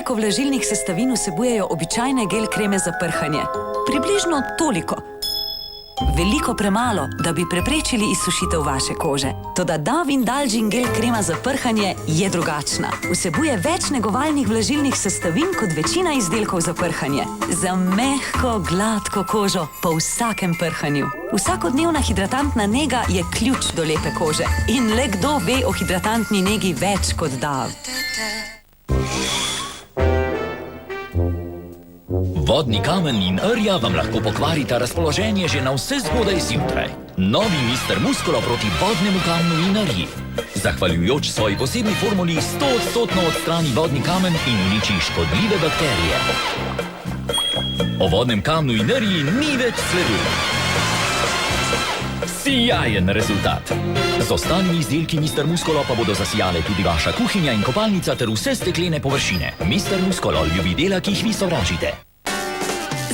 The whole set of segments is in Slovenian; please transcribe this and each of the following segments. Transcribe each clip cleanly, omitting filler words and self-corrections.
Koliko vlažilnih sestavin vsebujejo običajne gel kreme za prhanje? Približno toliko. Veliko premalo, da bi preprečili izsušitev vaše kože. Toda Dove Indulgent gel krema za prhanje je drugačna. Vsebuje več negovalnih vlažilnih sestavin kot večina izdelkov za prhanje. Za mehko, gladko kožo po vsakem prhanju. Vsakodnevna hidratantna nega je ključ do lepe kože. In le kdo ve o hidratantni negi več kot Dove. Vodni kamen in rja vam lahko pokvarita razpoloženje že na vse zgodaj zjutraj. Novi Mr. Musculo proti vodnemu kamnu in rji. Zahvaljujoč svoji posebni formuli 100% odstrani vodni kamen in uniči škodljive bakterije. O vodnem kamnu in rji ni več sledu. Sijajen rezultat! Z ostalimi izdelki Mr. Musculo pa bodo zasijale tudi vaša kuhinja in kopalnica ter vse steklene površine. Mr. Musculo ljubi dela, ki jih vi sovražite.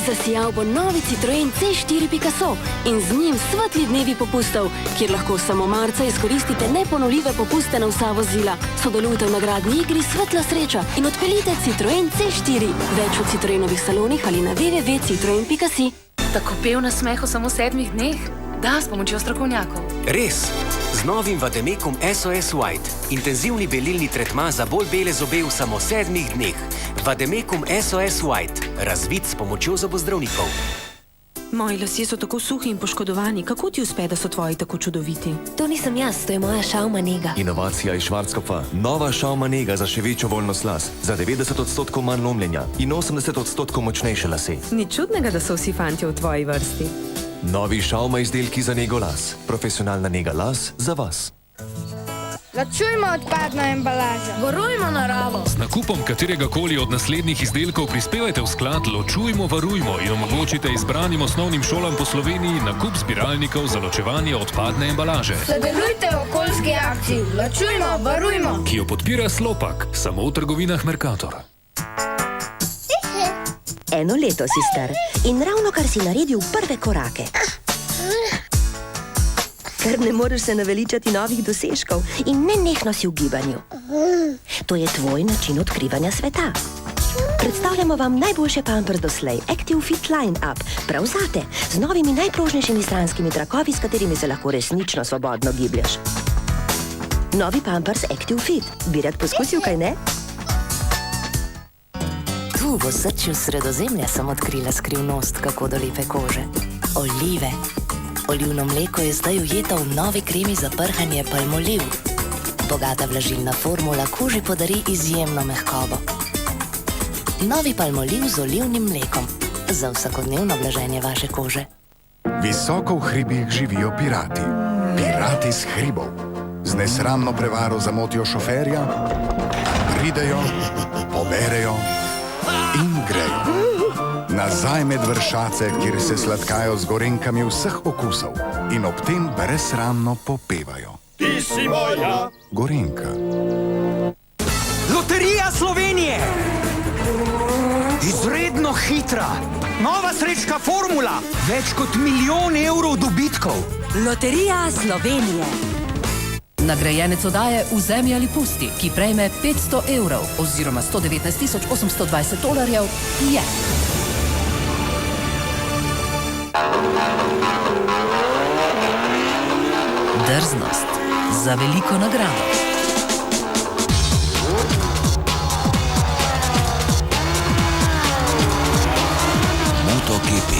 Zasijal bo novi Citroen C4 Picasso in z njim svetli dnevi popustov, kjer lahko samo marca izkoristite neponovljive popuste na vsa vozila. Sodelujte v nagradni igri Svetla sreča in odpeljite Citroen C4. Več v Citroenovih salonih ali na www.citroen.si. Tako pev na smehu samo v 7 dneh? Da, s pomočjo strokovnjakov. Res! Z novim Vademekom SOS White. Intenzivni belilni tretma za bolj bele zobe v samo 7 dneh. Vademekom SOS White. Razvit s pomočjo zobozdravnikov. Moji lasje so tako suhi in poškodovani. Kako ti uspe, da so tvoji tako čudoviti? To nisem jaz, to je moja Schauma nega. Inovacija iz Schwarzkopfa. Nova Schauma nega za še večjo voljnost las. Za 90% manj lomljenja in 80% močnejše lase. Ni čudnega, da so vsi fantje v tvoji vrsti. Novi Schauma izdelki za nego las. Profesionalna nega las za vas. Ločujmo odpadno embalažo. Varujmo naravo. Z nakupom kateregakoli od naslednjih izdelkov prispevajte v sklad Ločujmo, varujmo in omogočite izbranim osnovnim šolam po Sloveniji nakup zbiralnikov za ločevanje odpadne embalaže. Sodelujte v okoljski akciji Ločujmo, varujmo, ki jo podpira Slopak, samo v trgovinah Mercator. Eno leto si star in ravno kar si naredil prve korake. Ker ne moreš se naveličati novih dosežkov in nenehno si v gibanju. To je tvoj način odkrivanja sveta. Predstavljamo vam najboljše Pampers doslej, Active Fit Line Up, prav zate, z novimi najprožnejšimi stranskimi trakovi, s katerimi se lahko resnično svobodno giblješ. Novi Pampers Active Fit. Bi rad poskusil, kaj ne? Tu v osrčju Sredozemlja sem odkrila skrivnost, kako do lepe kože. Olive. Olivno mleko je zdaj ujeto v novi kremi za prhanje Palmolive. Bogata vlažilna formula koži podari izjemno mehkobo. Novi Palmolive z olivnim mlekom. Za vsakodnevno vlaženje vaše kože. Visoko v hribih živijo pirati. Pirati z hribov. Z nesramno prevaro zamotijo šoferja, pridejo, poberejo in grejo. Nazaj med vršace, kjer se sladkajo z gorenkami vseh okusov in ob tem brezsramno popevajo. Ti si moja Gorenka. Loterija Slovenije! Izredno hitra! Nova srečka formula! Več kot 1 milijon evrov dobitkov! Loterija Slovenije. Nagrajenec oddaje Vzemi ali pusti, ki prejme 500 evrov oziroma 119 820 dolarjev, je... Drznost za veliko nagrado. MotoGP,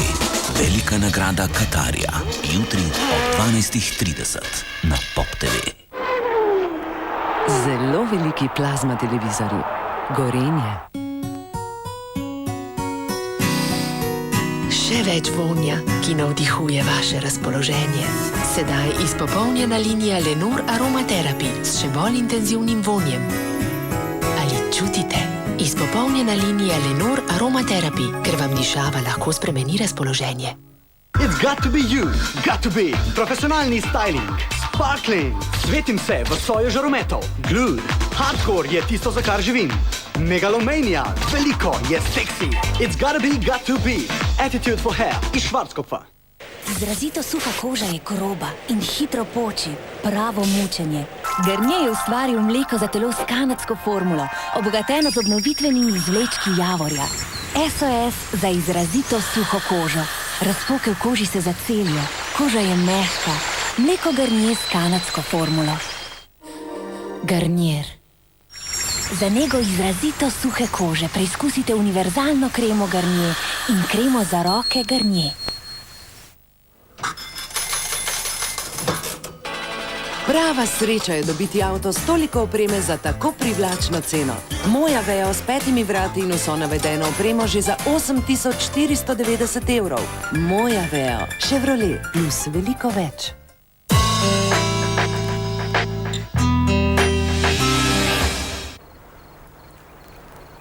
velika nagrada Katarja, jutri ob 12:30 na Pop TV. Zelo veliki plazma televizorji. Gorenje. Še več vonja, ki navdihuje vaše razpoloženje. Sedaj izpopolnjena linija Lenor Aromatherapy s še bolj intenzivnim vonjem. Ali čutite? Izpopolnjena linija Lenor Aromatherapy, ker vam dišava lahko spremeni razpoloženje. It's got to be you, got to be profesionalni styling, sparkling, svetim se v svojo žarometov, glued, hardcore je tisto, za kar živim, megalomania, veliko je seksi, it's got to be, attitude for hair iz Schwarzkopfa. Izrazito suha koža je koroba in hitro poči, pravo mučenje. Garnier je ustvaril mleko za telo s kanadsko formulo, obogateno z obnovitvenimi izvlečki javorja. SOS za izrazito suho kožo. Razpoke v koži se zacelijo, koža je mehka. Mleko Garnier s kanadsko formulo. Garnier. Za nego izrazito suhe kože preizkusite univerzalno kremo Garnier in kremo za roke Garnier. Prava sreča je dobiti avto s toliko opreme za tako privlačno ceno. Moja Veo s 5 vrati in vso navedeno opremo že za 8490 €. Moja Veo, Chevrolet plus veliko več.